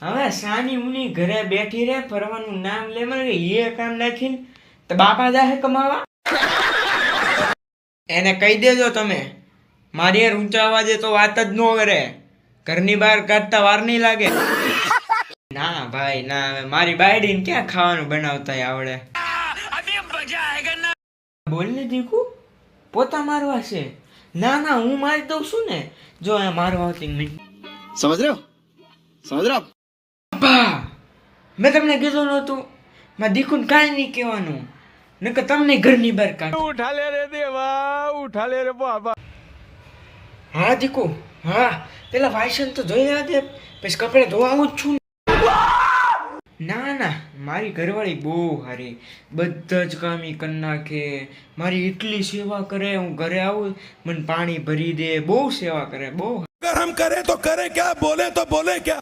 હવે સાની મુની ઘરે બેઠી રે, ફરવાનું નામ લે, મને એ કામ નાખીને તો બાપા જાહે કમાવા. એને કહી દેજો તમે, મારી યાર ઊંચા અવાજે તો વાત જ ન કરે, ઘરની બહાર કાઢતા વાર નહીં લાગે. ના ભાઈ ના, હવે મારી બાયડીને ક્યાં ખાવાનું બનાવતા આવડે. બોલ ને દીકુ, પોતા મારવા છે? ના ના, હું મારી દઉં છું ને. જો આ મારવા આવતી समझ रहे हो समझ रहे हो બા, મેં તમને કીધું નહોતું મારા દીકુને કાંઈ નહીં કહેવાનું, નકર તમને ઘરની બહાર કાઢ. उठा ले रे देवा, उठा ले रे बाबा. હા દીકુ, હા પેલા વાયસન તો જોઈ રહ્યા દે, પછી કપડે ધોવા આવું જ છું. ના ના, મારી ઘરવાળી બહુ સારી, બધા જ કામ ઈ કરી નાખે, મારી એટલી સેવા કરે, હું ઘરે આવું મને પાણી ભરી દે, બહુ સેવા કરે, બહુ. अगर हम करें तो करें क्या, बोले तो बोले क्या.